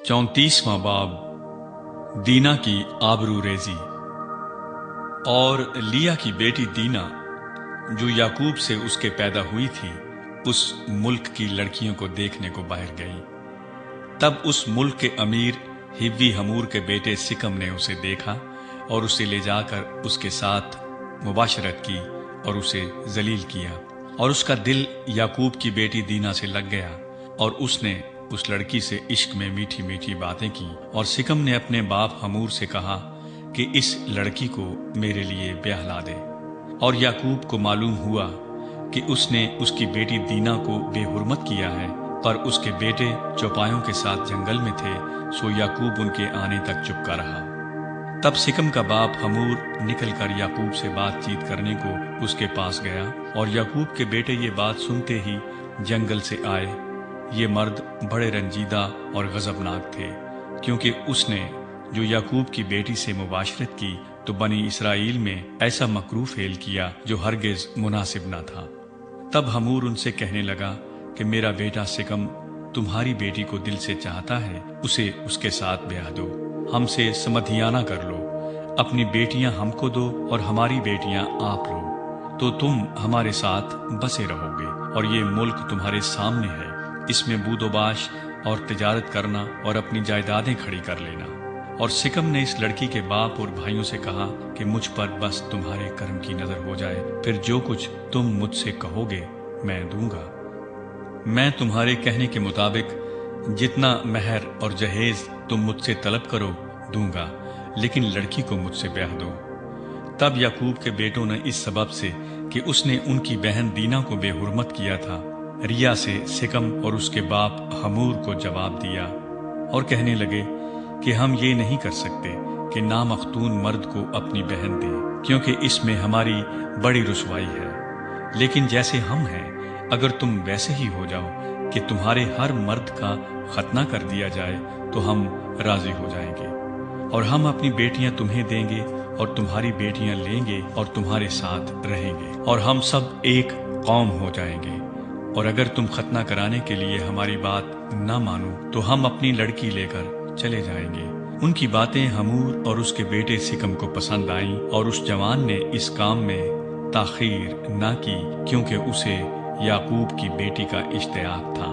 34वां बाब दीना की आबरू रेजी। और लिया की बेटी दीना जो याकूब से उसके पैदा हुई थी, उस मुल्क की लड़कियों को देखने को बाहर गई। तब उस मुल्क के अमीर हिव्वी हमूर के बेटे सिकम ने उसे देखा और उसे ले जाकर उसके साथ मुबाशरत की और उसे जलील किया, और उसका दिल याकूब की बेटी दीना से लग गया और उसने उस लड़की से इश्क में मीठी मीठी बातें की। और सिकम ने अपने बाप हमूर से कहा कि इस लड़की को मेरे लिए ब्याह ला दे। और याकूब को मालूम हुआ कि उसने उसकी बेटी दीना को बेहुरमत किया है, पर उसके बेटे चौपायों के साथ जंगल में थे, सो याकूब उनके आने तक चुपका रहा। तब सिकम का बाप हमूर निकलकर याकूब से बातचीत करने को उसके पास गया, और याकूब के बेटे ये बात सुनते ही जंगल से आए। ये मर्द बड़े रंजीदा और गजबनाक थे, क्योंकि उसने जो याकूब की बेटी से मुबाशरत की तो बनी इसराइल में ऐसा मकरूह फेल किया जो हरगिज मुनासिब न था। तब हमूर उनसे कहने लगा कि मेरा बेटा सिकम तुम्हारी बेटी को दिल से चाहता है, उसे उसके साथ ब्याह दो, हमसे समधियाना कर लो, अपनी बेटियां हमको दो और हमारी बेटियां आप लो, तो तुम हमारे साथ बसे रहोगे और ये मुल्क तुम्हारे सामने है, इसमें बूदोबाश और तिजारत करना और अपनी जायदादें खड़ी कर लेना। और सिकम ने इस लड़की के बाप और भाइयों से कहा कि मुझ पर बस तुम्हारे कर्म की नजर हो जाए, फिर जो कुछ तुम मुझसे कहोगे मैं दूंगा। मैं तुम्हारे कहने के मुताबिक जितना महर और जहेज तुम मुझसे तलब करो दूंगा, लेकिन लड़की को मुझसे ब्याह दो। तब याकूब के बेटों ने इस सबब से कि उसने उनकी बहन दीना को बेहुरमत किया था, रिया से सिकम और उसके बाप हमूर को जवाब दिया और कहने लगे कि हम ये नहीं कर सकते कि नामख्तून मर्द को अपनी बहन दें, क्योंकि इसमें हमारी बड़ी रुसवाई है। लेकिन जैसे हम हैं, अगर तुम वैसे ही हो जाओ कि तुम्हारे हर मर्द का खतना कर दिया जाए तो हम राजी हो जाएंगे, और हम अपनी बेटियां तुम्हें देंगे और तुम्हारी बेटियां लेंगे और तुम्हारे साथ रहेंगे, और हम सब एक कौम हो जाएंगे। और अगर तुम खतना कराने के लिए हमारी बात न मानो तो हम अपनी लड़की लेकर चले जाएंगे। उनकी बातें हमूर और उसके बेटे सिकम को पसंद आईं, और उस जवान ने इस काम में ताखीर न की, क्योंकि उसे याकूब की बेटी का इश्तियाक था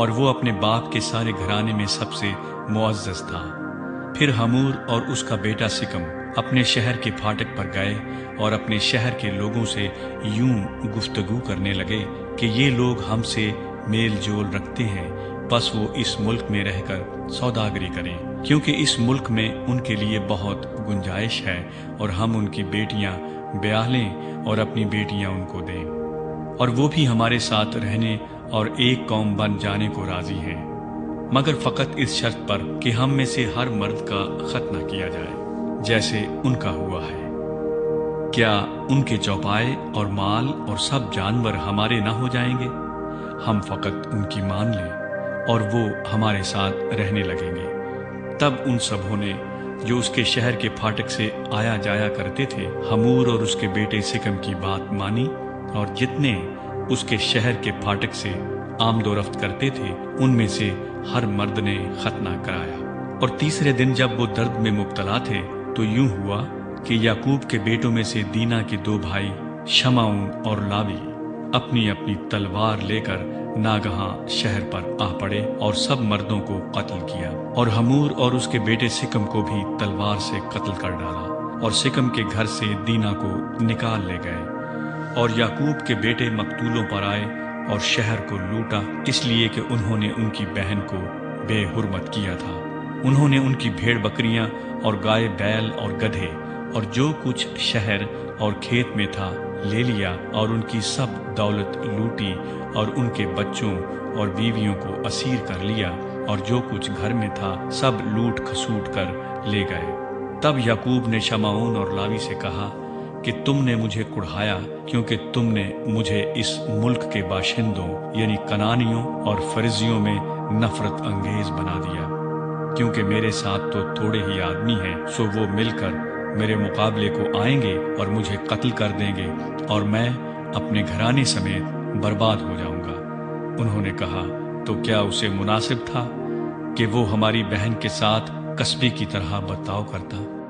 और वो अपने बाप के सारे घराने में सबसे मुअज़्ज़ज़ था। फिर हमूर और उसका बेटा सिकम अपने शहर के फाटक पर गए और अपने शहर के लोगों से यूं गुफ्तगू करने लगे कि ये लोग हमसे मेल जोल रखते हैं, बस वो इस मुल्क में रहकर सौदागरी करें, क्योंकि इस मुल्क में उनके लिए बहुत गुंजाइश है, और हम उनकी बेटियां ब्याह लें और अपनी बेटियां उनको दें, और वो भी हमारे साथ रहने और एक कौम बन जाने को राजी हैं, मगर फकत इस शर्त पर कि हम में से हर मर्द का खतना किया जाए जैसे उनका हुआ है। क्या उनके चौपाए और माल और सब जानवर हमारे ना हो जाएंगे? हम फकत उनकी मान लें और वो हमारे साथ रहने लगेंगे। तब उन सबों ने जो उसके शहर के फाटक से आया जाया करते थे, हमूर और उसके बेटे सिकम की बात मानी, और जितने उसके शहर के फाटक से आमदोरफ्त करते थे उनमें से हर मर्द ने खतना कराया। और तीसरे दिन जब वो दर्द में मुब्तला थे तो यूं हुआ कि याकूब के बेटों में से दीना के दो भाई शमाऊन और लावी अपनी अपनी तलवार लेकर नागहां शहर पर आ पड़े और सब मर्दों को कत्ल किया, और हमूर और उसके बेटे सिकम को भी तलवार से कत्ल कर डाला, और सिकम के घर से दीना को निकाल ले गए। और याकूब के बेटे मकतूलों पर आए और शहर को लूटा, इसलिए कि उन्होंने उनकी बहन को बेहुरमत किया था। उन्होंने उनकी भेड़ बकरियां और गाय बैल और गधे और जो कुछ शहर और खेत में था ले लिया, और उनकी सब दौलत लूटी, और उनके बच्चों और बीवियों को असीर कर लिया, और जो कुछ घर में था सब लूट खसूट कर ले गए। तब याकूब ने शमाऊन और लावी से कहा कि तुमने मुझे कुढ़ाया, क्योंकि तुमने मुझे इस मुल्क के बाशिंदों यानी कनानियों और फरिजियों में नफरत अंगेज बना दिया, क्योंकि मेरे साथ तो थोड़े ही आदमी हैं, सो वो मिलकर मेरे मुकाबले को आएंगे और मुझे कत्ल कर देंगे, और मैं अपने घराने समेत बर्बाद हो जाऊंगा। उन्होंने कहा, तो क्या उसे मुनासिब था کہ وہ ہماری بہن کے ساتھ کسبی کی طرح برتاؤ کرتا۔